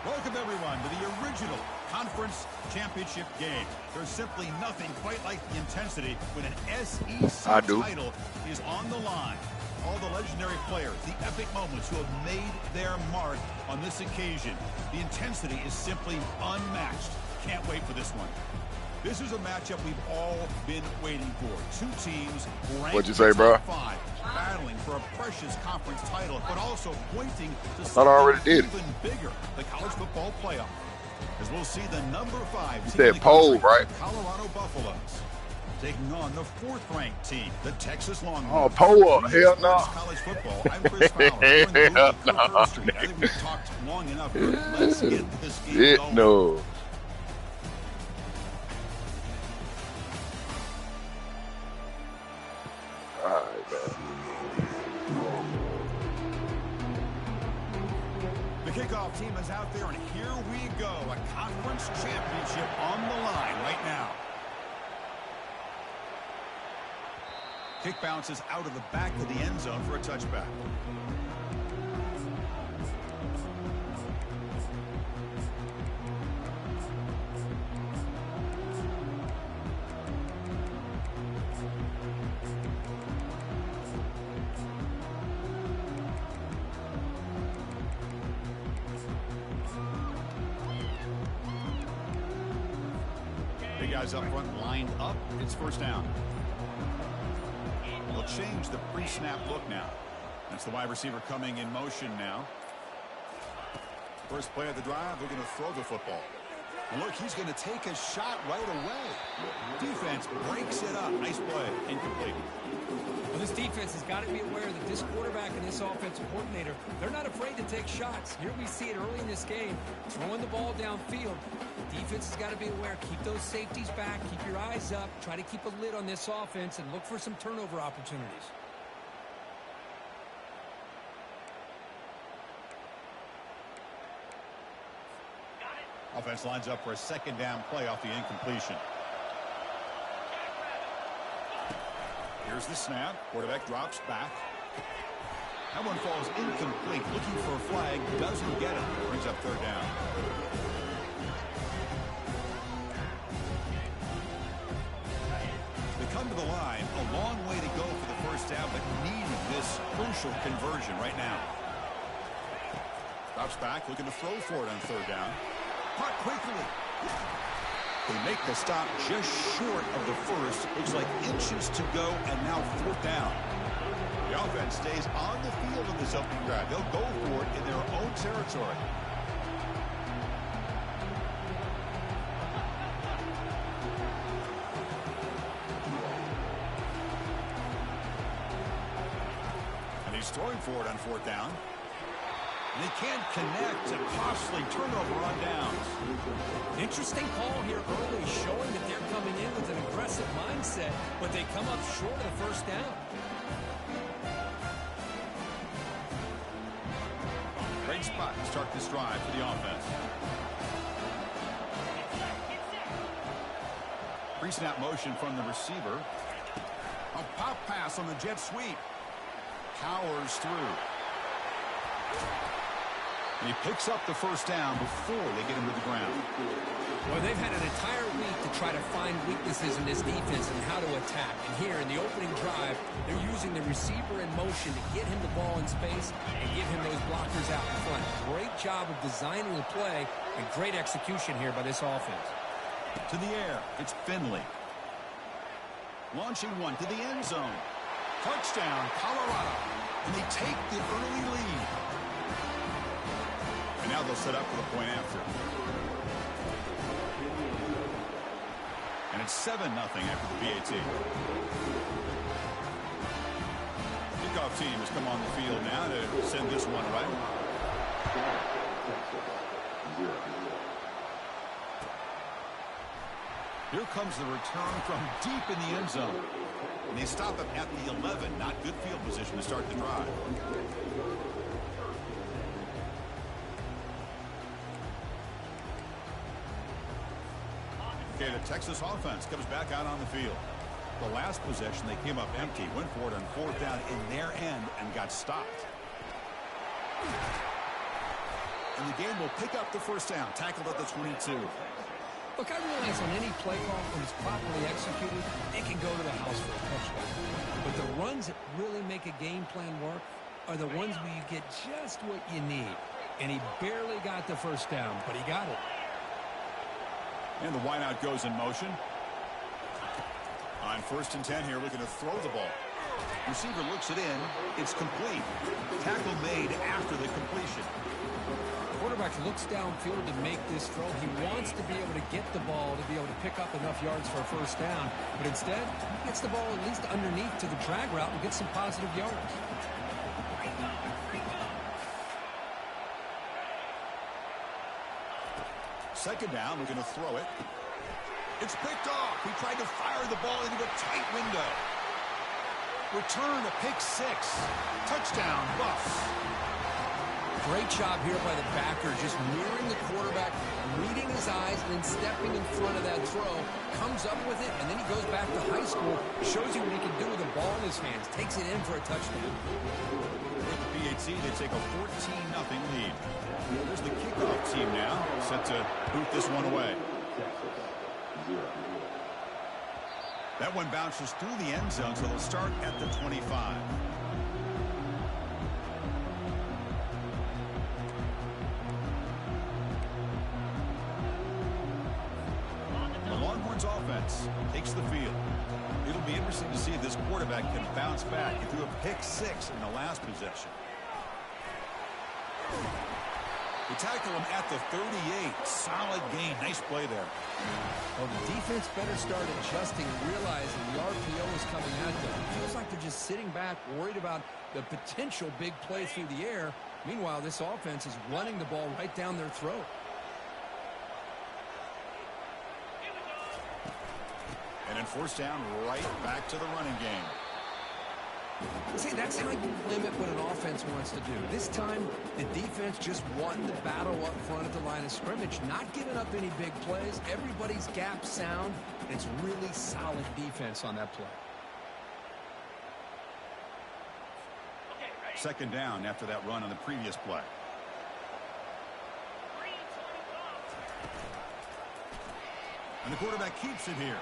Welcome, everyone, to the original conference championship game. There's simply nothing quite like the intensity when an SEC title is on the line. All the legendary players, the epic moments who have made their mark on this occasion. The intensity is simply unmatched. Can't wait for this one. This is a matchup we've all been waiting for. Two teams ranked in the top 5, battling for a precious conference title, but also pointing to something even bigger, the college football playoff. As we'll see the number 5 team in the country, the Colorado Buffaloes, taking on the 4th-ranked team, the Texas Longhorns. Oh, Poa, hell no. College football. I'm Chris Fowler. I think we've talked long enough. Let's get this game going. No. The kickoff team is out there, and here we go. A conference championship on the line right now. Kick bounces out of the back of the end zone for a touchback. Big guys up front lined up. It's first down. They'll change the pre-snap look now. That's the wide receiver coming in motion now. First play of the drive, they're going to throw the football. And look, he's going to take a shot right away. Defense breaks it up. Nice play. Incomplete. Well, this defense has got to be aware that this quarterback and this offensive coordinator, they're not afraid to take shots. Here we see it early in this game, throwing the ball downfield. Defense has got to be aware. Keep those safeties back. Keep your eyes up. Try to keep a lid on this offense and look for some turnover opportunities. Offense lines up for a second down play off the incompletion. Here's the snap. Quarterback drops back. That one falls incomplete. Looking for a flag. Doesn't get it. Brings up third down. They come to the line. A long way to go for the first down, but needing this crucial conversion right now. Drops back. Looking to throw for it on third down. Caught quickly. They make the stop just short of the first. Looks like inches to go, and now fourth down. The offense stays on the field in this opening drive. They'll go for it in their own territory. And he's throwing for it on fourth down. They can't connect. A costly turnover on downs. Interesting call here early, showing that they're coming in with an aggressive mindset, but they come up short of the first down. Great spot to start this drive for the offense. Pre-snap motion from the receiver. A pop pass on the jet sweep. Powers through. And he picks up the first down before they get him to the ground. Well, they've had an entire week to try to find weaknesses in this defense and how to attack. And here in the opening drive, they're using the receiver in motion to get him the ball in space and give him those blockers out in front. Great job of designing the play and great execution here by this offense. To the air, it's Finley. Launching one to the end zone. Touchdown, Colorado. And they take the early lead. And now they'll set up for the point after. And it's 7-0 after the PAT. Kickoff team has come on the field now to send this one away. Here comes the return from deep in the end zone. And they stop him at the 11. Not good field position to start the drive. Okay, the Texas offense comes back out on the field. The last possession, they came up empty, went for it on fourth down in their end and got stopped. And the game will pick up the first down, tackled at the 22. Look, I realize on any play call, when it's properly executed, it can go to the house for a touchdown. But the runs that really make a game plan work are the ones where you get just what you need. And he barely got the first down, but he got it. And the wideout goes in motion. On 1st and 10 here, looking to throw the ball. Receiver looks it in. It's complete. Tackle made after the completion. Quarterback looks downfield to make this throw. He wants to be able to get the ball to be able to pick up enough yards for a first down. But instead, he gets the ball at least underneath to the drag route and gets some positive yards. Second down, we're going to throw it. It's picked off. He tried to fire the ball into a tight window. Return to pick 6. Touchdown, Buffs. Great job here by the backer, just mirroring the quarterback, reading his eyes, and then stepping in front of that throw. Comes up with it, and then he goes back to high school, shows you what he can do with the ball in his hands, takes it in for a touchdown. With the PAT, they take a 14-0 lead. There's the kickoff team now, set to boot this one away. That one bounces through the end zone, so they'll start at the 25. The Longhorns offense takes the field. It'll be interesting to see if this quarterback can bounce back. He threw a pick 6 in the last possession. They tackle him at the 38. Solid gain. Nice play there. Well, the defense better start adjusting and realizing the RPO is coming at them. It feels like they're just sitting back, worried about the potential big play through the air. Meanwhile, this offense is running the ball right down their throat. And then 4th down, right back to the running game. See, that's how you limit what an offense wants to do. This time, the defense just won the battle up front at the line of scrimmage, not giving up any big plays. Everybody's gap sound. It's really solid defense on that play. Second down after that run on the previous play. And the quarterback keeps it here.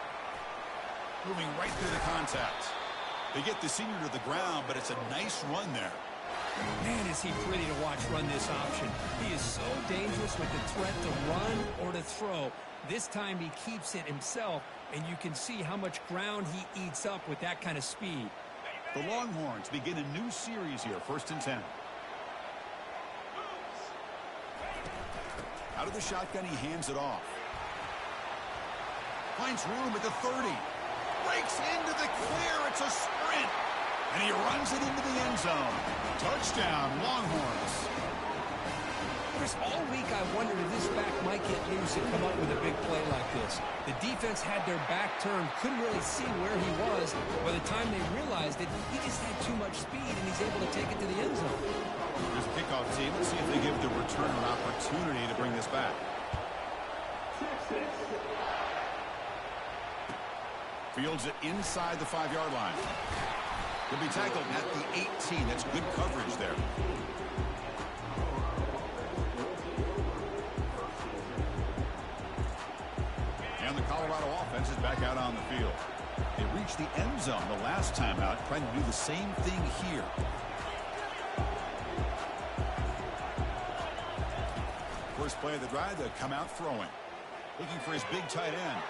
Moving right through the contact. They get the senior to the ground, but it's a nice run there. Man, is he pretty to watch run this option. He is so dangerous with the threat to run or to throw. This time he keeps it himself, and you can see how much ground he eats up with that kind of speed. The Longhorns begin a new series here, 1st and 10. Out of the shotgun, he hands it off. Finds room at the 30. Breaks into the clear. It's a sprint. And he runs it into the end zone. Touchdown, Longhorns. Chris, all week I wondered if this back might get loose and come up with a big play like this. The defense had their back turned, couldn't really see where he was. By the time they realized it, he just had too much speed, and he's able to take it to the end zone. There's a kickoff team. Let's see if they give the returner an opportunity to bring this back. Fields it inside the 5-yard line. He'll be tackled at the 18. That's good coverage there. And the Colorado offense is back out on the field. They reached the end zone the last time out, trying to do the same thing here. First play of the drive, they'll come out throwing. Looking for his big tight end.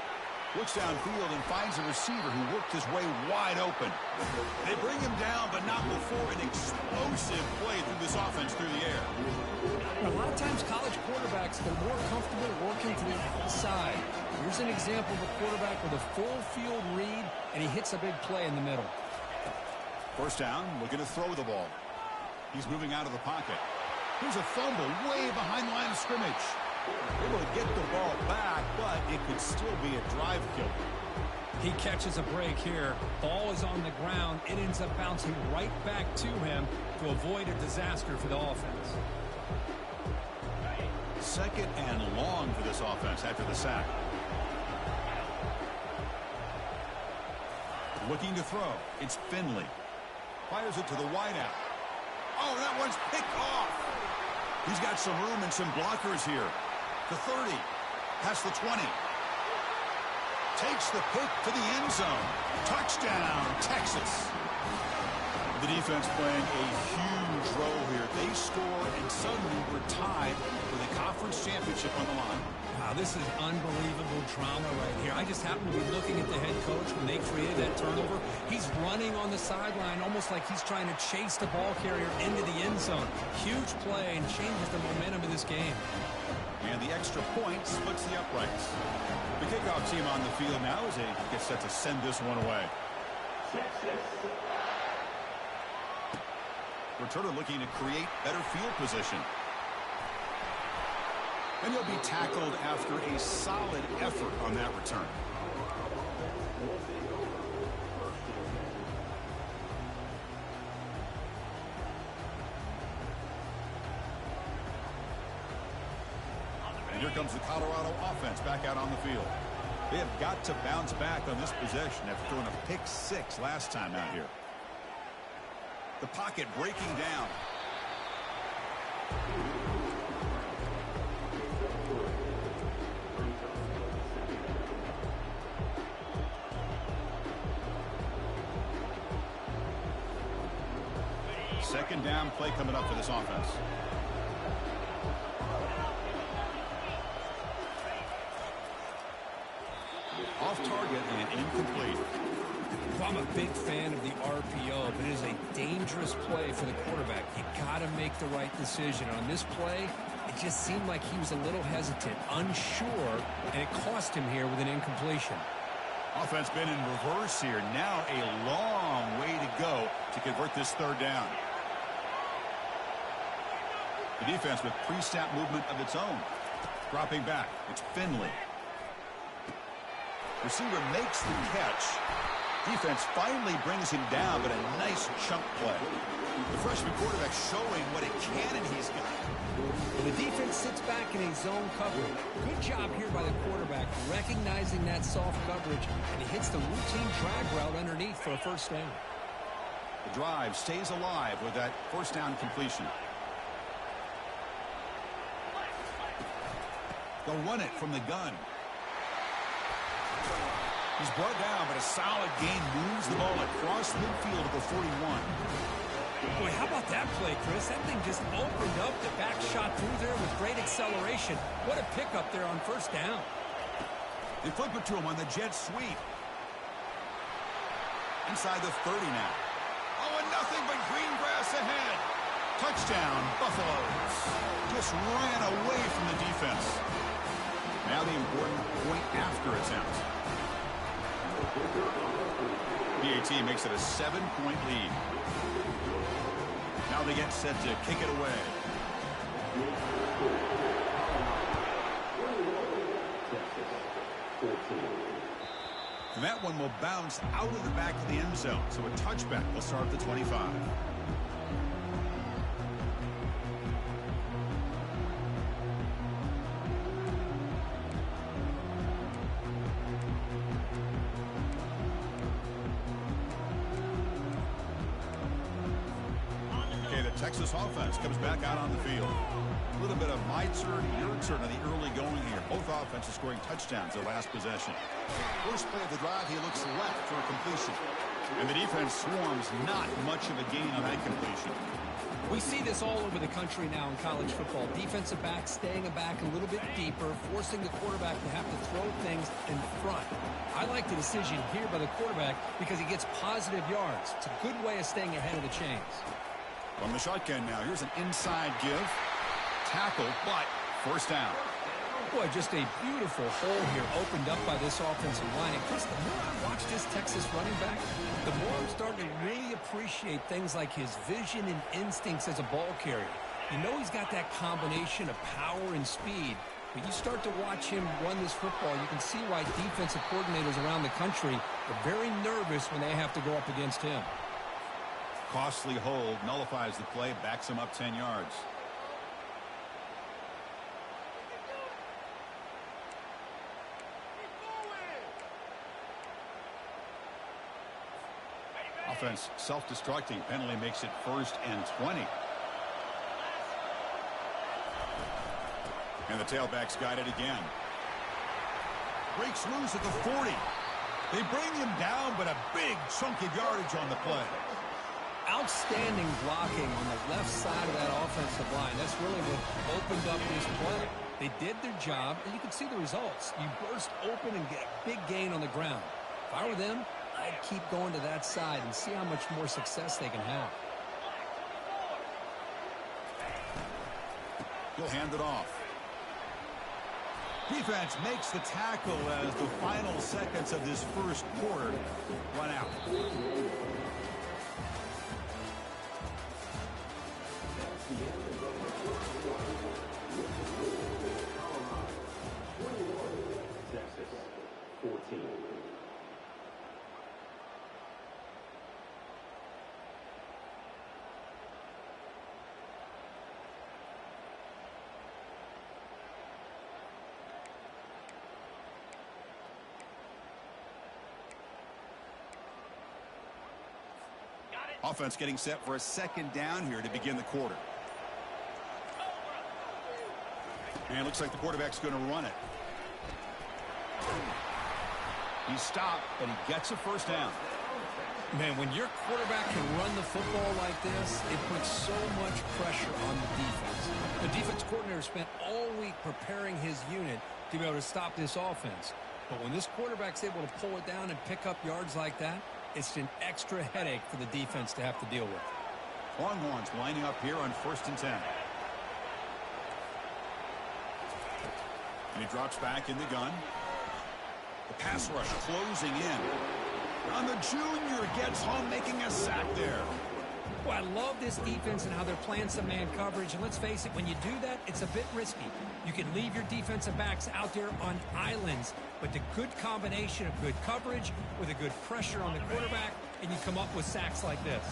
Looks downfield and finds a receiver who worked his way wide open. They bring him down, but not before an explosive play through this offense through the air. A lot of times college quarterbacks, they're more comfortable working to the outside. Here's an example of a quarterback with a full field read, and he hits a big play in the middle. First down, looking to throw the ball. He's moving out of the pocket. Here's a fumble way behind the line of scrimmage. Able to get the ball back, but it could still be a drive killer. He catches a break here. Ball is on the ground. It ends up bouncing right back to him to avoid a disaster for the offense. Second and long for this offense after the sack. Looking to throw. It's Finley. Fires it to the wideout. Oh, that one's picked off. He's got some room and some blockers here. The 30, past the 20. Takes the pick to the end zone. Touchdown, Texas. The defense playing a huge role here. They score, and suddenly we're tied with a conference championship on the line. Wow, this is unbelievable drama right here. I just happen to be looking at the head coach when they created that turnover. He's running on the sideline almost like he's trying to chase the ball carrier into the end zone. Huge play and changes the momentum of this game. And the extra point splits the uprights. The kickoff team on the field now as they get set to send this one away. Returner looking to create better field position. And he'll be tackled after a solid effort on that return. And here comes the Colorado offense back out on the field. They have got to bounce back on this possession after throwing a pick 6 last time out here. The pocket breaking down. Second down play coming up for this offense. Off target and incomplete. Well, I'm a big fan of the RPO, but it is a dangerous play for the quarterback. You got to make the right decision. On this play, it just seemed like he was a little hesitant, unsure, and it cost him here with an incompletion. Offense been in reverse here. Now a long way to go to convert this third down. The defense with pre-snap movement of its own. Dropping back. It's Finley. Receiver makes the catch. Defense finally brings him down, but a nice chunk play. The freshman quarterback showing what a cannon he's got. Well, the defense sits back in a zone coverage. Good job here by the quarterback, recognizing that soft coverage, and he hits the routine drag route underneath for a first down. The drive stays alive with that first down completion. They'll run it from the gun. He's brought down, but a solid gain moves the ball across midfield to the 41. Boy, how about that play, Chris? That thing just opened up. The back shot through there with great acceleration. What a pickup there on first down. They flip it to him on the jet sweep. Inside the 30 now. Oh, and nothing but green grass ahead. Touchdown, Buffaloes. Just ran away from the defense. Now the important point after attempt. PAT makes it a 7-point lead. Now they get set to kick it away. And that one will bounce out of the back of the end zone. So a touchback will start at the 25. Texas offense comes back out on the field. A little bit of my turn, your turn on the early going here. Both offenses scoring touchdowns their last possession. First play of the drive, he looks left for a completion. And the defense swarms, not much of a gain on that completion. We see this all over the country now in college football. Defensive backs staying back a little bit deeper, forcing the quarterback to have to throw things in front. I like the decision here by the quarterback because he gets positive yards. It's a good way of staying ahead of the chains. From the shotgun now, here's an inside give. Tackle, but first down. Boy, just a beautiful hole here opened up by this offensive line. And Chris, the more I watch this Texas running back, the more I'm starting to really appreciate things like his vision and instincts as a ball carrier. You know he's got that combination of power and speed. But you start to watch him run this football, you can see why defensive coordinators around the country are very nervous when they have to go up against him. Costly hold, nullifies the play, backs him up 10 yards. Offense self-destructing. Penalty makes it 1st and 20. And the tailback's got it again. Breaks loose at the 40. They bring him down, but a big chunk of yardage on the play. Outstanding blocking on the left side of that offensive line. That's really what opened up this play. They did their job, and you can see the results. You burst open and get a big gain on the ground. If I were them, I'd keep going to that side and see how much more success they can have. He'll hand it off. Defense makes the tackle as the final seconds of this first quarter run out. Texas, 14. Offense getting set for a second down here to begin the quarter. And it looks like the quarterback's going to run it. He's stopped, but he gets a first down. Man, when your quarterback can run the football like this, it puts so much pressure on the defense. The defense coordinator spent all week preparing his unit to be able to stop this offense. But when this quarterback's able to pull it down and pick up yards like that, it's an extra headache for the defense to have to deal with. Longhorns lining up here on 1st and 10. And he drops back in the gun. The pass rush closing in. And the junior gets home, making a sack there. Well, I love this defense and how they're playing some man coverage. And let's face it, when you do that, it's a bit risky. You can leave your defensive backs out there on islands, but the good combination of good coverage with a good pressure on the quarterback, and you come up with sacks like this.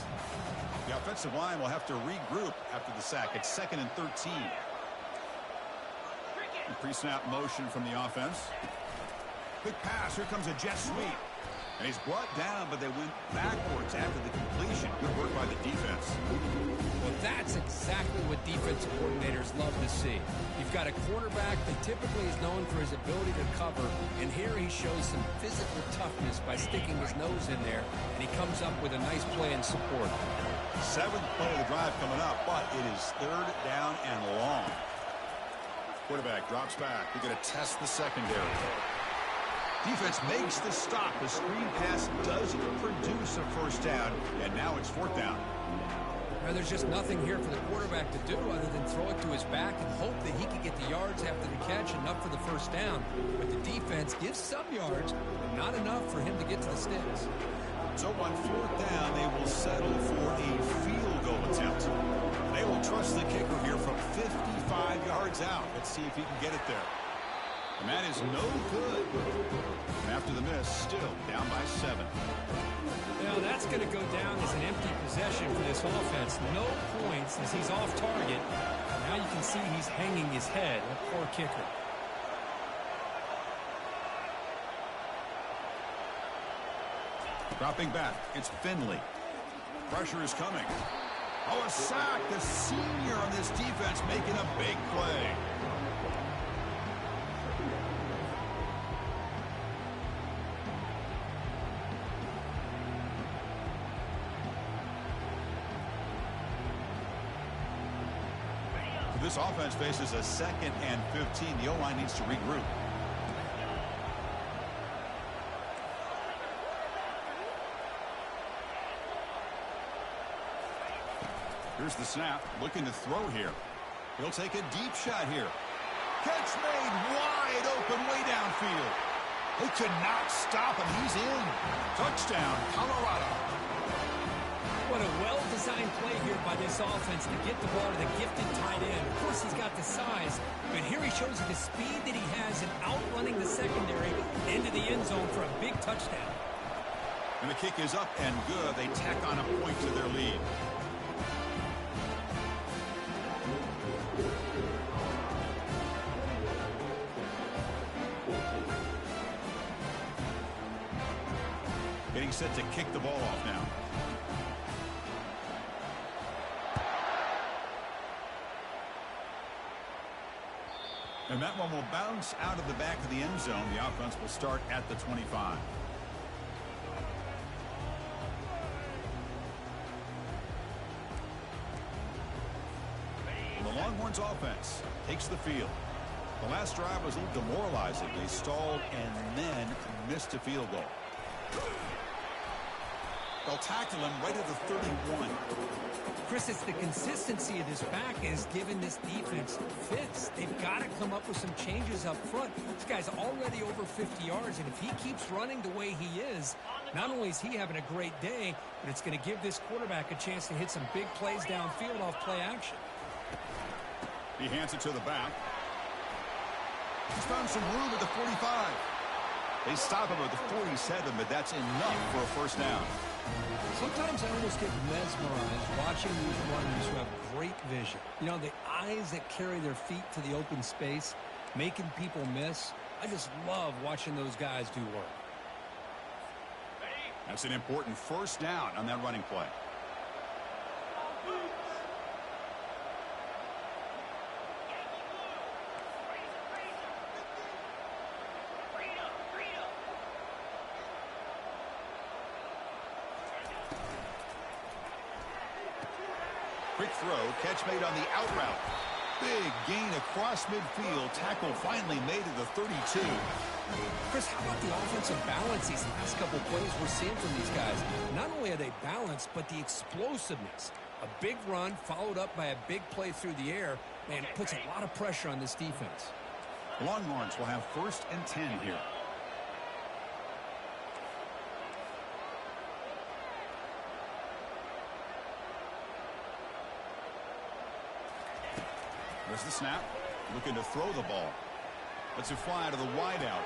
The offensive line will have to regroup after the sack. It's 2nd and 13. Pre-snap motion from the offense. Quick pass. Here comes a jet sweep. And he's brought down, but they went backwards after the completion. Good work by the defense. Well, that's exactly what defensive coordinators love to see. You've got a quarterback that typically is known for his ability to cover, and here he shows some physical toughness by sticking his nose in there, and he comes up with a nice play in support. 7th play of the drive coming up, but it is 3rd down and long. Quarterback drops back. They're going to test the secondary. Defense makes the stop. The screen pass doesn't produce a first down, and now it's 4th down. Now, there's just nothing here for the quarterback to do other than throw it to his back and hope that he can get the yards after the catch, enough for the first down. But the defense gives some yards, but not enough for him to get to the sticks. So on 4th down, they will settle for a field goal attempt. They will trust the kicker here from 55 yards out. Let's see if he can get it there. And that is no good. And after the miss, still down by 7. Now that's going to go down as an empty possession for this offense. No points as he's off target. Now you can see he's hanging his head. A poor kicker. Dropping back, it's Finley. Pressure is coming. Oh, a sack. The senior on this defense making a big play. This offense faces a 2nd and 15. The O-line needs to regroup. Here's the snap. Looking to throw here. He'll take a deep shot here. Catch made wide open way downfield. They could not stop him. He's in. Touchdown, Colorado. What a well-designed play here by this offense to get the ball to the gifted tight end. Of course, he's got the size, but here he shows you the speed that he has in outrunning the secondary into the end zone for a big touchdown. And the kick is up and good. They tack on a point to their lead. Getting set to kick the ball off now. And that one will bounce out of the back of the end zone. The offense will start at the 25. The Longhorns offense takes the field. The last drive was a little demoralizing. They stalled and then missed a field goal. They'll tackle him right at the 31. Chris, it's the consistency of this back is giving this defense fits. They've got to come up with some changes up front. This guy's already over 50 yards, and if he keeps running the way he is, not only is he having a great day, but it's going to give this quarterback a chance to hit some big plays downfield off play action. He hands it to the back. He's found some room at the 45. They stop him at the 47, but that's enough for a first down. Sometimes I almost get mesmerized watching these runners who have great vision. You know, the eyes that carry their feet to the open space, making people miss. I just love watching those guys do work. That's an important first down on that running play. Quick throw, catch made on the out route. Big gain across midfield. Tackle finally made at the 32. Chris, how about the offensive balance these last couple plays we're seeing from these guys? Not only are they balanced, but the explosiveness. A big run followed up by a big play through the air. Man, it puts a lot of pressure on this defense. Longhorns will have 1st and 10 here. There's the snap. Looking to throw the ball. Lets it fly to the wideout.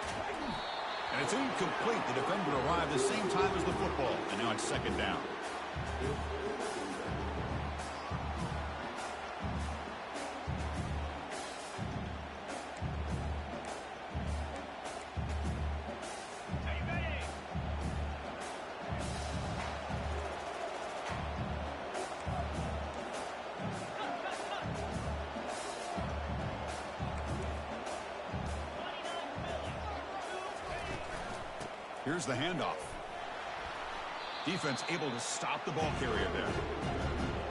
And it's incomplete. The defender arrived the same time as the football. And now it's 2nd down. Here's the handoff. Defense able to stop the ball carrier there.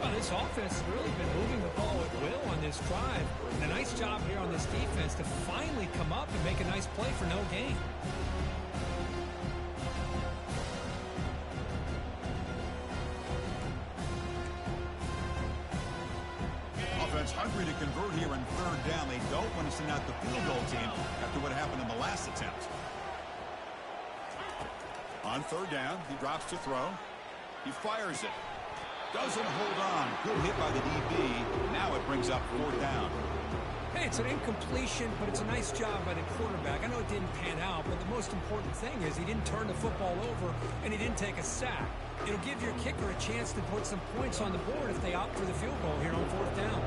Well, this offense has really been moving the ball at will on this drive. And a nice job here on this defense to finally come up and make a nice play for no gain. Offense hungry to convert here in 3rd down. They don't want to send out the field goal team after what happened in the last attempt. On 3rd down, he drops to throw. He fires it. Doesn't hold on. Good hit by the DB. Now it brings up 4th down. Hey, it's an incompletion, but it's a nice job by the quarterback. I know it didn't pan out, but the most important thing is he didn't turn the football over and he didn't take a sack. It'll give your kicker a chance to put some points on the board if they opt for the field goal here on 4th down.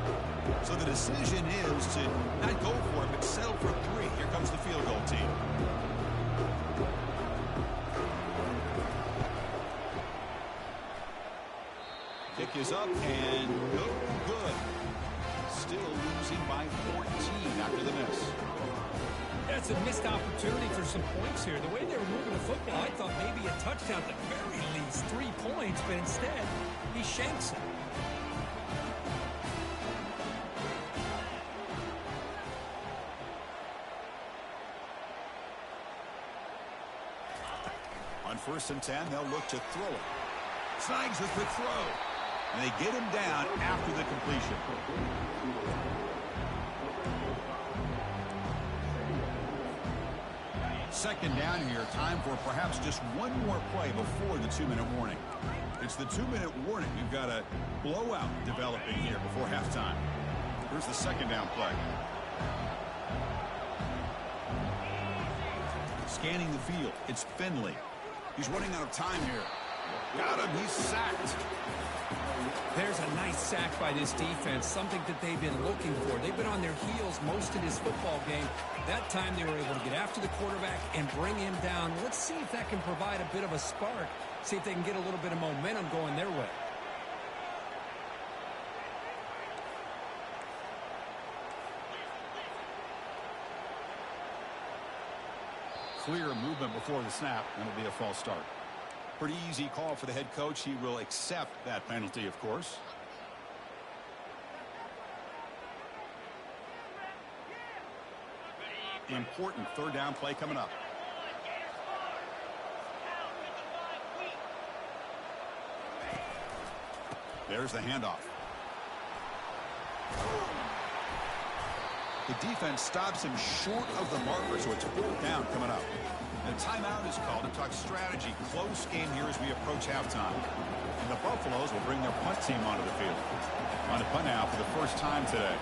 So the decision is to not go for it, but settle for 3. Here comes the field goal team. Kick is up and no good. Still losing by 14 after the miss. That's a missed opportunity for some points here. The way they were moving the football, I thought maybe a touchdown, at the very least 3 points, but instead he shanks it. On 1st and 10, they'll look to throw it. Snags the quick throw. And they get him down after the completion. Second down here. Time for perhaps just one more play before the 2-minute warning. It's the 2-minute warning. We've got a blowout developing here before halftime. Here's the 2nd down play. Scanning the field. It's Finley. He's running out of time here. Got him. He's sacked. There's a nice sack by this defense, something that they've been looking for. They've been on their heels most of this football game. That time they were able to get after the quarterback and bring him down. Let's see if that can provide a bit of a spark. See if they can get a little bit of momentum going their way. clear movement before the snap, and it'll be a false start. Pretty easy call for the head coach. He will accept that penalty, of course. Important third down play coming up. There's the handoff. The defense stops him short of the marker, so it's fourth down coming up. And a timeout is called to talk strategy. Close game here as we approach halftime. And the Buffaloes will bring their punt team onto the field. On to punt now for the first time today.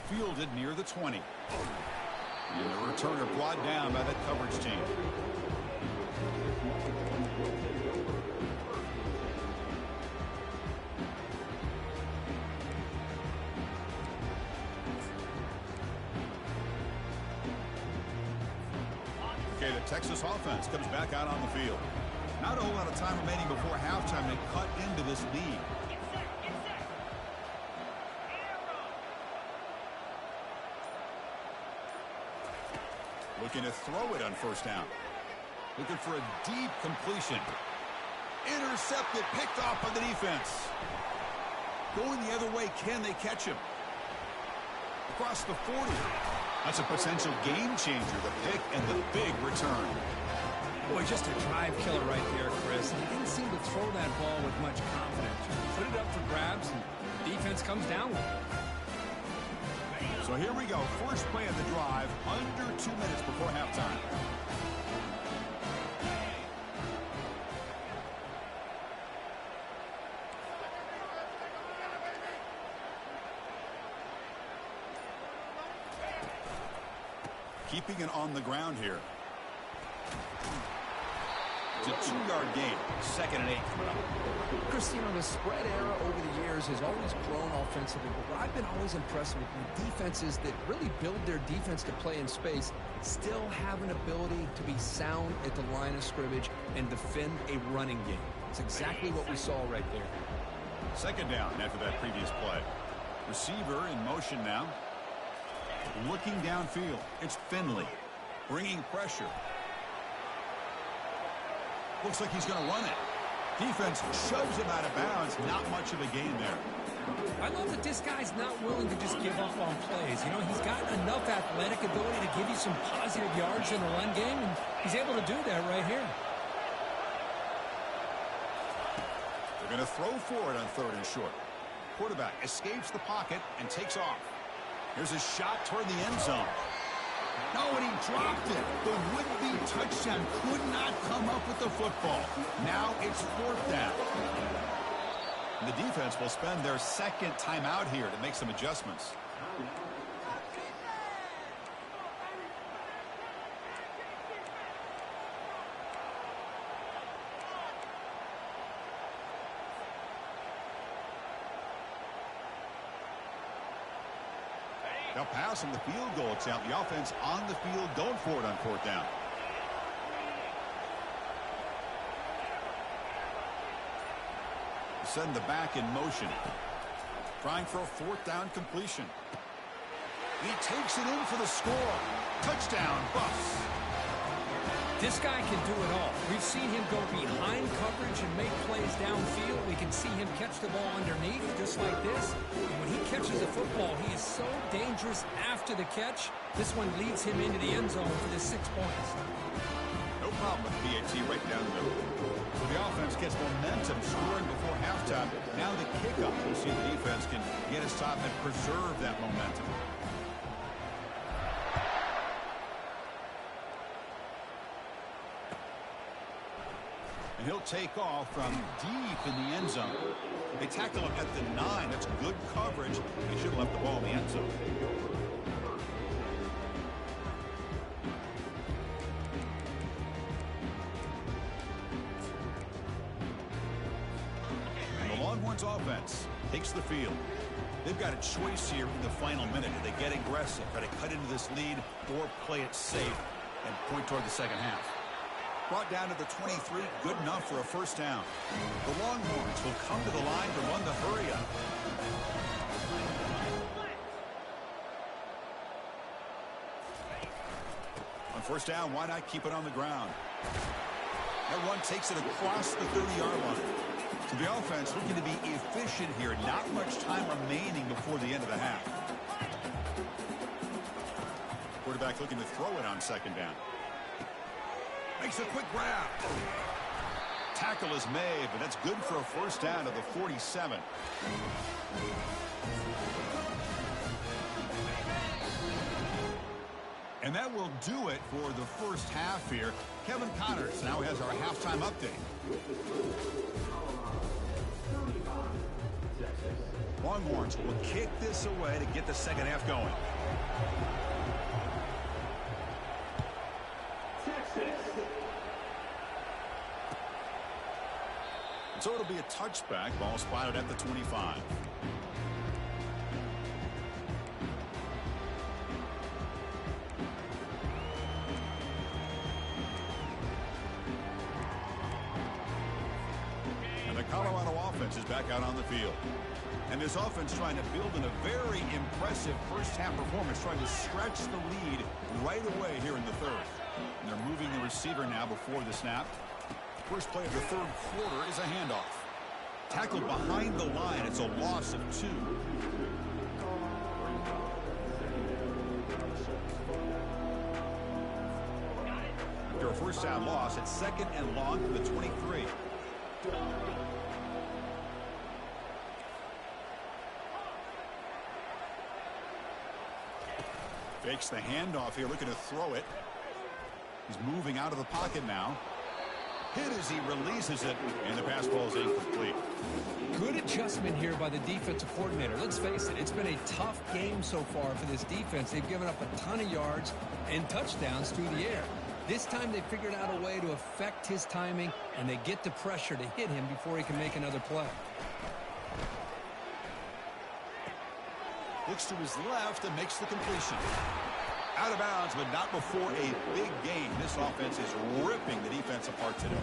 Fielded near the 20. And the returner brought down by that coverage team. Okay, the Texas offense comes back out on the field. Not a whole lot of time remaining before halftime to cut into this lead. Looking to throw it on first down. Looking for a deep completion. Intercepted, picked off by the defense. Going the other way, can they catch him? Across the 40. That's a potential game changer, the pick and the big return. Boy, just a drive killer right there, Chris. He didn't seem to throw that ball with much confidence. Put it up for grabs, and the defense comes down with it. So here we go. First play of the drive, under 2 minutes before halftime. Keeping it on the ground here. It's a 2-yard gain. 2nd and 8 coming up. Chris, you know, the spread era over the years has always grown offensively, but what I've been always impressed with defenses that really build their defense to play in space still have an ability to be sound at the line of scrimmage and defend a running game. It's exactly what we saw right there. 2nd down after that previous play. Receiver in motion now. Looking downfield. It's Finley. Bringing pressure. Looks like he's going to run it. Defense shoves him out of bounds. Not much of a gain there. I love that this guy's not willing to just give up on plays. You know, he's got enough athletic ability to give you some positive yards in the run game, and he's able to do that right here. They're going to throw for it on 3rd and short. Quarterback escapes the pocket and takes off. Here's a shot toward the end zone. No, and he dropped it. The would-be touchdown could not come up with the football. Now it's 4th down. And the defense will spend their 2nd timeout here to make some adjustments. They'll pass on the field goal attempt. The offense on the field going for it on 4th down. Send the back in motion. Trying for a 4th down completion. He takes it in for the score. Touchdown, Buffs. This guy can do it all. We've seen him go behind coverage and make plays downfield. We can see him catch the ball underneath, just like this. And when he catches the football, he is so dangerous after the catch. This one leads him into the end zone for the 6 points. No problem with PAT right down the middle. So the offense gets momentum scoring before halftime. Now the kickoff. We'll see if the defense can get a stop and preserve that momentum. And he'll take off from deep in the end zone. They tackle him at the 9. That's good coverage. They should have left the ball in the end zone. And the Longhorns offense takes the field. They've got a choice here in the final minute. Do they get aggressive, try to cut into this lead, or play it safe and point toward the second half? Brought down to the 23, good enough for a 1st down. The Longhorns will come to the line to run the hurry up. first down, why not keep it on the ground? That run takes it across the 30-yard line. So the offense looking to be efficient here. Not much time remaining before the end of the half. Quarterback looking to throw it on second down. Makes a quick grab. Tackle is made, but that's good for a first down to the 47. And that will do it for the first half here. Kevin Connors now has our halftime update. Longhorns will kick this away to get the second half going. So it'll be a touchback. Ball spotted at the 25. And the Colorado offense is back out on the field. And this offense trying to build in a very impressive first-half performance, trying to stretch the lead right away here in the third. And they're moving the receiver now before the snap. First play of the third quarter is a handoff. Tackled behind the line. It's a loss of 2. After a first down loss, it's second and long for the 23. Fakes the handoff here, looking to throw it. He's moving out of the pocket now. Hit as he releases it, and the pass ball is incomplete. Good adjustment here by the defensive coordinator. Let's face it, it's been a tough game so far for this defense. They've given up a ton of yards and touchdowns through the air. This time they figured out a way to affect his timing, and they get the pressure to hit him before he can make another play. Looks to his left and makes the completion. Out of bounds, but not before a big game. This offense is ripping the defense apart today.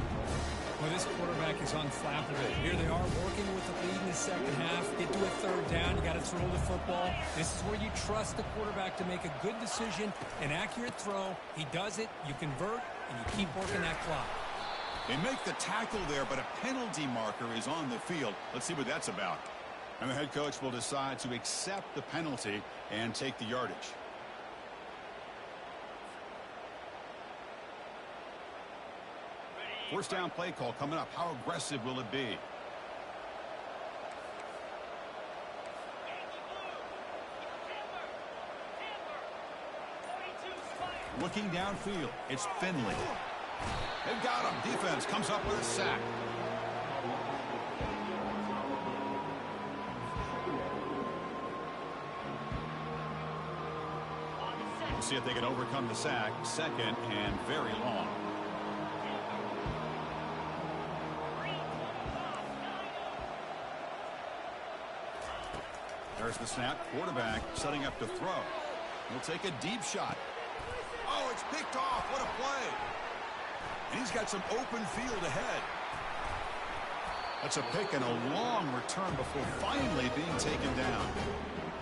Well, this quarterback is unflappable. Here they are working with the lead in the second half. Get to a third down. You got to throw the football. This is where you trust the quarterback to make a good decision, an accurate throw. He does it, you convert, and you keep working that clock. They make the tackle there, but a penalty marker is on the field. Let's see what that's about. And the head coach will decide to accept the penalty and take the yardage. First down play call coming up. How aggressive will it be? Looking downfield, it's Finley. They've got him. Defense comes up with a sack. We'll see if they can overcome the sack. Second and very long. There's the snap. Quarterback setting up to throw. He'll take a deep shot. Oh, it's picked off. What a play. And he's got some open field ahead. That's a pick and a long return before finally being taken down.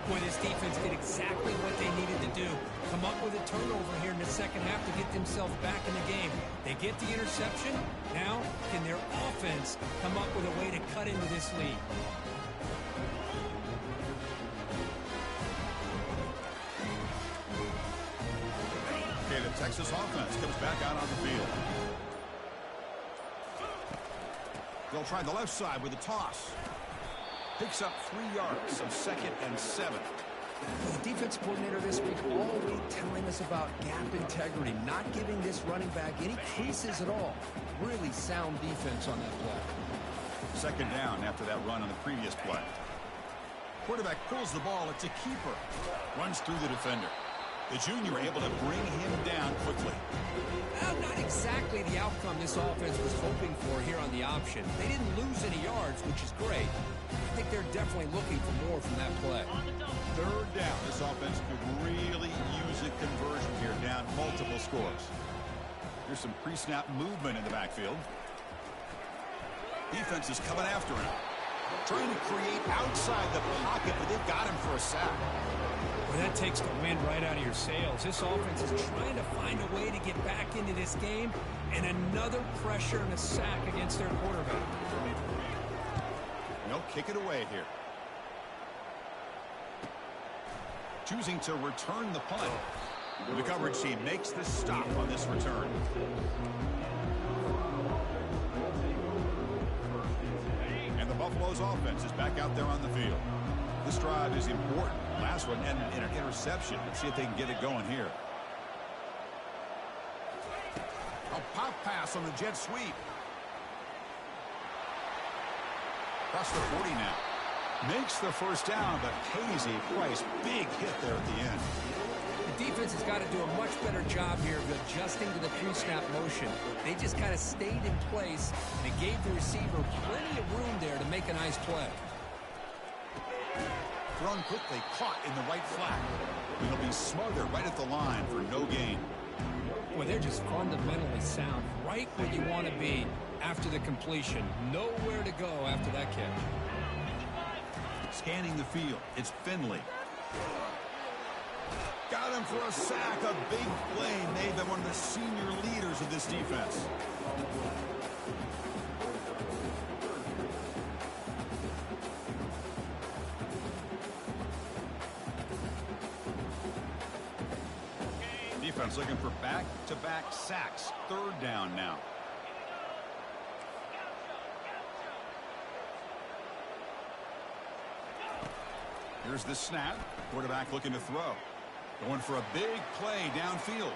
Boy, this defense did exactly what they needed to do. Come up with a turnover here in the second half to get themselves back in the game. They get the interception. Now, can their offense come up with a way to cut into this lead? Okay, the Texas offense comes back out on the field. They'll try the left side with a toss. Picks up 3 yards, so second and 7. The defense coordinator this week all week telling us about gap integrity, not giving this running back any creases at all. Really sound defense on that play. Second down after that run on the previous play. Quarterback pulls the ball. It's a keeper. Runs through the defender. The junior able to bring him down quickly. Not exactly the outcome this offense was hoping for here on the option. They didn't lose any yards, which is great. I think they're definitely looking for more from that play. Third down. This offense could really use a conversion here, down multiple scores. Here's some pre-snap movement in the backfield. Defense is coming after him. Trying to create outside the pocket, but they've got him for a sack. Well, that takes the wind right out of your sails. This offense is trying to find a way to get back into this game, and another pressure and a sack against their quarterback. They'll kick it away here. Choosing to return the punt. The coverage team makes the stop on this return. And the Buffalo's offense is back out there on the field. This drive is important. Last one ended in an interception. Let's see if they can get it going here. A pop pass on the jet sweep. Across the 40 now. Makes the first down, but pays a price. Big hit there at the end. The defense has got to do a much better job here of adjusting to the pre-snap motion. They just kind of stayed in place, and it gave the receiver plenty of room there to make a nice play. Thrown quickly, caught in the right flat. And he'll be smothered right at the line for no gain. Well, they're just fundamentally sound, right where you want to be after the completion. Nowhere to go after that catch. Scanning the field, it's Finley. Got him for a sack. A big play made by one of the senior leaders of this defense. Defense looking for back-to-back sacks. Third down now. Here's the snap. Quarterback looking to throw. Going for a big play downfield.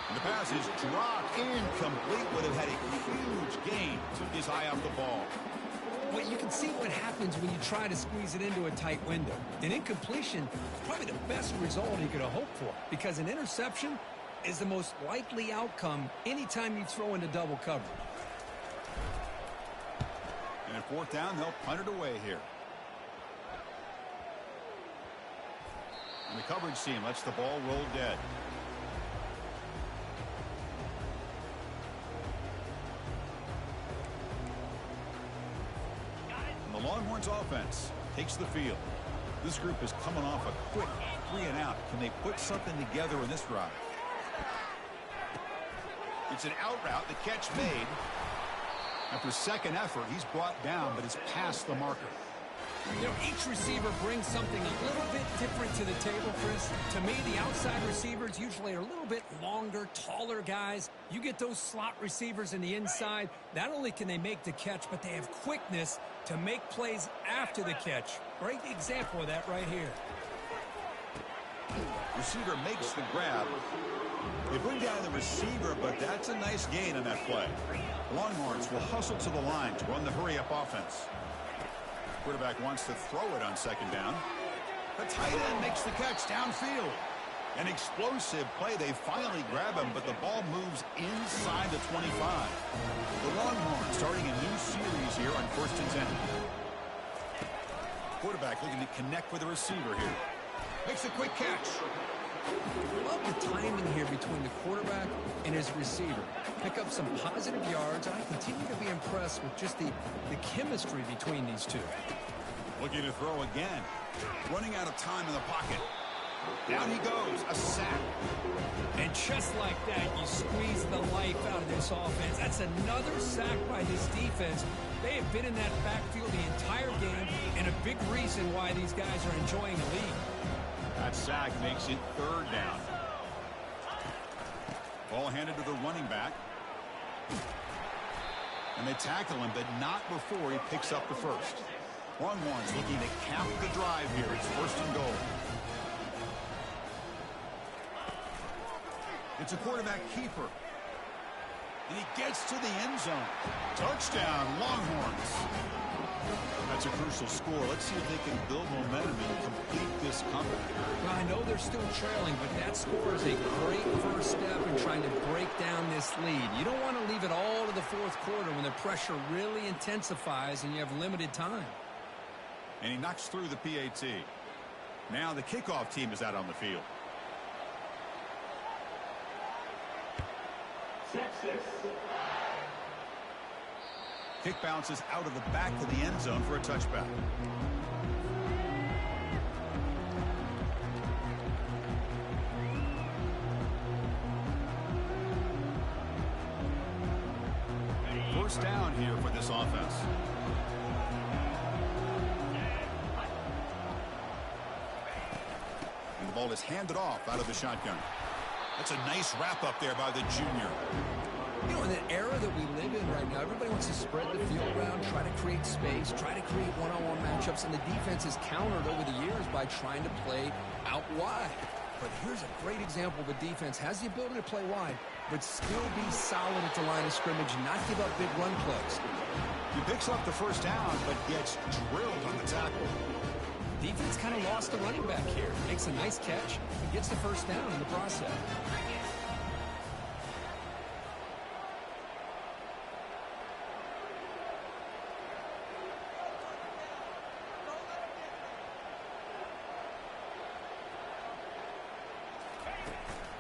And the pass is dropped incomplete. Would have had a huge gain. Took his eye off the ball. Well, you can see what happens when you try to squeeze it into a tight window. An incompletion is probably the best result you could have hoped for, because an interception is the most likely outcome anytime you throw into double coverage. And at fourth down, they'll punt it away here. And the coverage team lets the ball roll dead. And the Longhorns offense takes the field. This group is coming off a quick 3-and-out. Can they put something together in this drive? It's an out route. The catch made. After second effort, he's brought down, but it's past the marker. You know, each receiver brings something a little bit different to the table, Chris. To me, the outside receivers usually are a little bit longer, taller guys. You get those slot receivers in the inside. Not only can they make the catch, but they have quickness to make plays after the catch. Great example of that right here. Receiver makes the grab. They bring down the receiver, but that's a nice gain on that play. Longhorns will hustle to the line to run the hurry-up offense. Quarterback wants to throw it on second down. The tight end makes the catch downfield. An explosive play. They finally grab him, but the ball moves inside the 25. The Longhorns starting a new series here on 1st and 10. Quarterback looking to connect with the receiver here. Makes a quick catch. I love the timing here between the quarterback and his receiver. Pick up some positive yards, and I continue to be impressed with just the chemistry between these two. Looking to throw again. Running out of time in the pocket. Down he goes. A sack. And just like that, you squeeze the life out of this offense. That's another sack by this defense. They have been in that backfield the entire game, and a big reason why these guys are enjoying a lead. That sack makes it third down. Ball handed to the running back. And they tackle him, but not before he picks up the first. Longhorns looking to cap the drive here. It's 1st and goal. It's a quarterback keeper. And he gets to the end zone. Touchdown, Longhorns. That's a crucial score. Let's see if they can build momentum and complete this comeback. Well, I know they're still trailing, but that score is a great first step in trying to break down this lead. You don't want to leave it all to the fourth quarter when the pressure really intensifies and you have limited time. And he knocks through the PAT. Now the kickoff team is out on the field. Kick bounces out of the back of the end zone for a touchback. First down here for this offense. And the ball is handed off out of the shotgun. That's a nice wrap up there by the junior. You know, in the era that we live in right now, everybody wants to spread the field around, try to create space, try to create one-on-one matchups, and the defense has countered over the years by trying to play out wide. But here's a great example of a defense has the ability to play wide, but still be solid at the line of scrimmage, not give up big run plays. He picks up the first down, but gets drilled on the tackle. Defense kind of lost the running back here. Makes a nice catch and gets the first down in the process.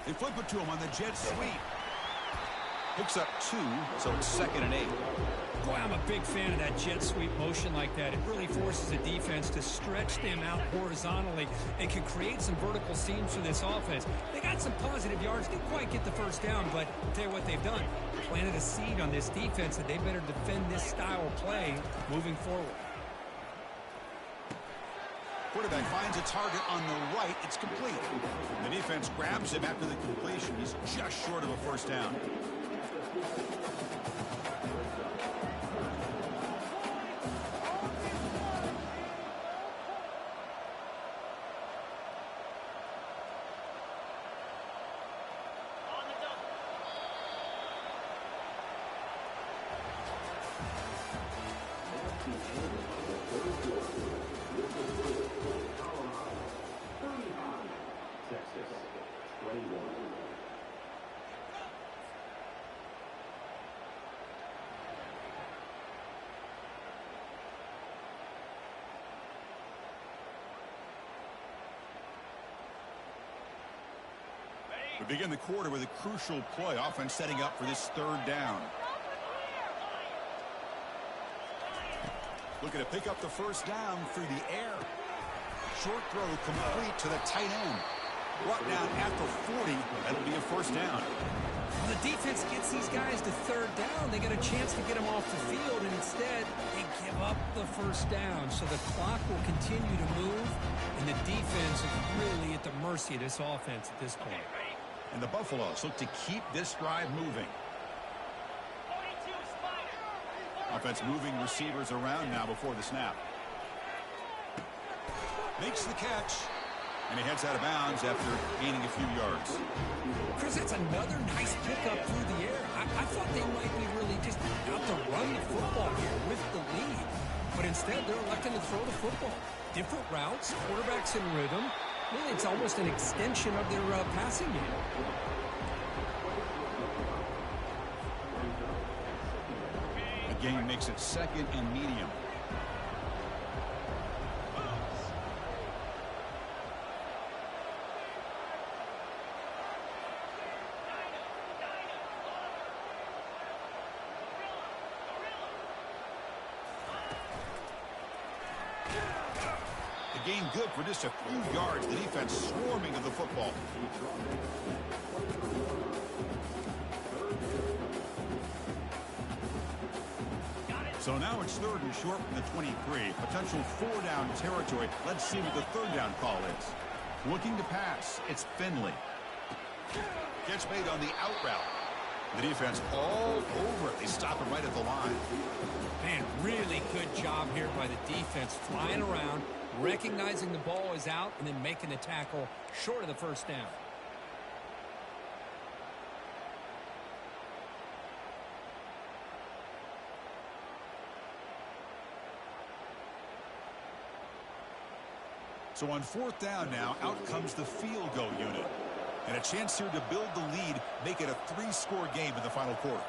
They flip it to him on the jet sweep. Picks up 2, so it's 2nd and 8. Boy, I'm a big fan of that jet sweep motion like that. It really forces the defense to stretch them out horizontally and can create some vertical seams for this offense. They got some positive yards. Didn't quite get the first down, but I'll tell you what they've done. Planted a seed on this defense that they better defend this style of play moving forward. Quarterback finds a target on the right. It's complete. The defense grabs him after the completion. He's just short of a first down. We begin the quarter with a crucial play. Offense setting up for this 3rd down. Looking to pick up the first down through the air. Short throw complete to the tight end. Brought down at the 40. That'll be a first down. When the defense gets these guys to 3rd down, they get a chance to get them off the field, and instead they give up the first down. So the clock will continue to move, and the defense is really at the mercy of this offense at this point. And the Buffaloes look to keep this drive moving. Offense moving receivers around now before the snap. Makes the catch. And he heads out of bounds after gaining a few yards. Chris, that's another nice pickup through the air. I thought they might be really just out to run the football here with the lead. But instead, they're electing to throw the football. Different routes, quarterbacks in rhythm. Really, it's almost an extension of their passing game. The game makes it 2nd and medium. Gain good for just a few yards. The defense swarming to the football. So now it's 3rd and short from the 23. Potential 4-down territory. Let's see what the 3rd down call is. Looking to pass. It's Finley. Catch made on the out route. The defense all over it. They stop him right at the line. Man, really good job here by the defense, flying around, recognizing the ball is out, and then making the tackle short of the first down. So on 4th down now, out comes the field goal unit. And a chance here to build the lead, make it a 3-score game in the final quarter.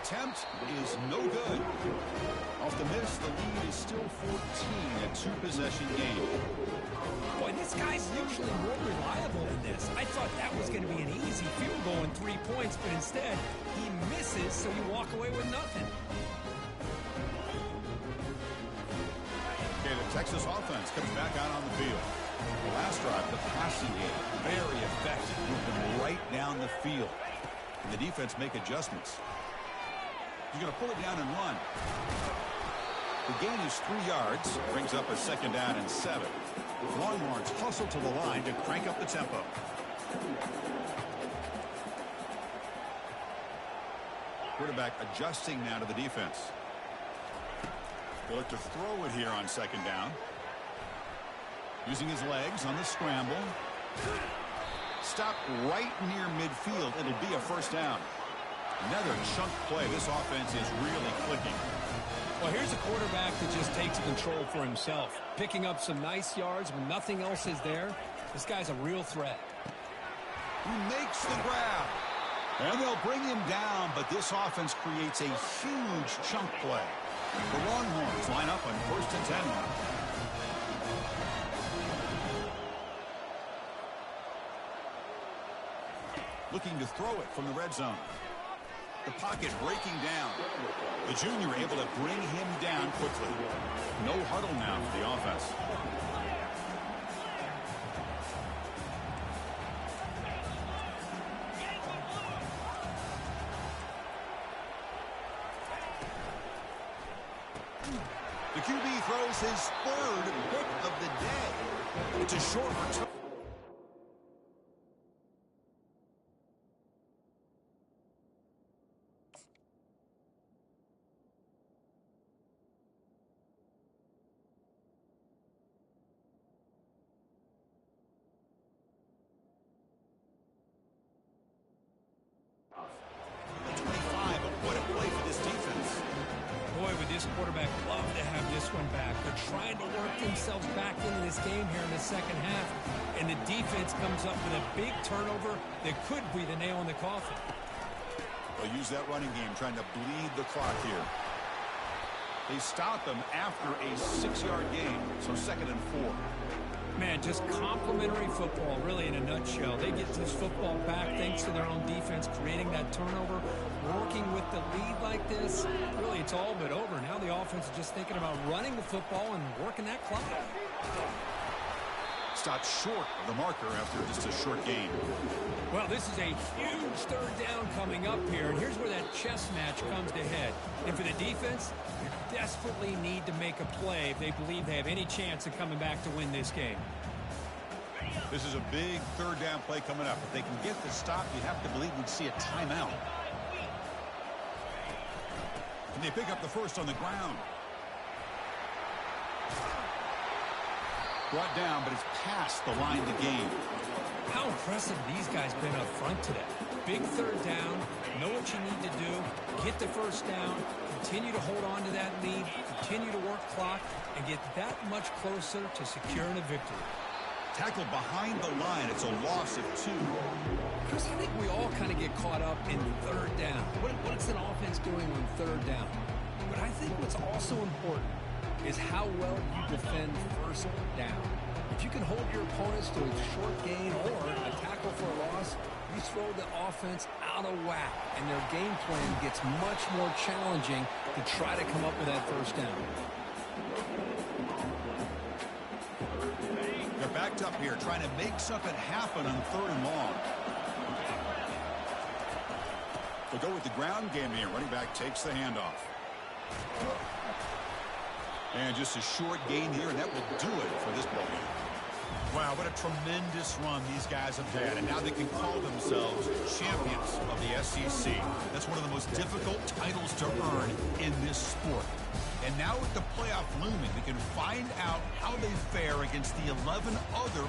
attempt is no good. Off the miss, the lead is still 14, a two-possession game. Boy, this guy's usually more reliable than this. I thought that was going to be an easy field goal and 3 points, but instead, he misses, so you walk away with nothing. Okay, the Texas offense comes back out on the field. The last drive, the passing game, very effective, moving right down the field. And the defense make adjustments. He's going to pull it down and run. The gain is 3 yards, brings up a 2nd down and 7. Longhorns hustle to the line to crank up the tempo. Quarterback adjusting now to the defense. They'll look to throw it here on 2nd down. Using his legs on the scramble. Stop right near midfield. It'll be a 1st down. Another chunk play. This offense is really clicking. Well, here's a quarterback that just takes control for himself. Picking up some nice yards when nothing else is there. This guy's a real threat. He makes the grab. And they'll bring him down, but this offense creates a huge chunk play. The Longhorns line up on 1st and 10. Looking to throw it from the red zone. The pocket breaking down. The junior able to bring him down quickly. No huddle now for the offense. The QB throws his 3rd pick of the day. It's a short return. Quarterback love to have this one back. They're trying to work themselves back into this game here in the 2nd half, and the defense comes up with a big turnover that could be the nail in the coffin. They'll use that running game, trying to bleed the clock here. They stop them after a 6-yard gain, so 2nd and 4. Man, just complimentary football, really, in a nutshell. They get this football back thanks to their own defense, creating that turnover, working with the lead like this. Really, it's all but over. Now the offense is just thinking about running the football and working that clock. Stopped short of the marker after just a short gain. Well, this is a huge 3rd down coming up here, and here's where that chess match comes to head. And for the defense, they desperately need to make a play if they believe they have any chance of coming back to win this game. This is a big 3rd down play coming up. If they can get the stop, you have to believe we'd see a timeout. Can they pick up the 1st on the ground? Brought down, but it's past the line to gain. How impressive these guys been up front today. Big 3rd down, know what you need to do, get the 1st down, continue to hold on to that lead, continue to work clock, and get that much closer to securing a victory. Tackle behind the line. It's a loss of 2. Chris, I think we all kind of get caught up in 3rd down. What's an offense doing on 3rd down? But I think what's also important is how well you defend 1st down. If you can hold your opponents to a short gain or a tackle for a loss, you throw the offense out of whack, and their game plan gets much more challenging to try to come up with that 1st down. They're backed up here, trying to make something happen on 3rd and long. They'll go with the ground game here. Running back takes the handoff. And just a short gain here, and that will do it for this ball game. Wow, what a tremendous run these guys have had. And now they can call themselves champions of the SEC. That's one of the most difficult titles to earn in this sport. And now with the playoff looming, we can find out how they fare against the 11 other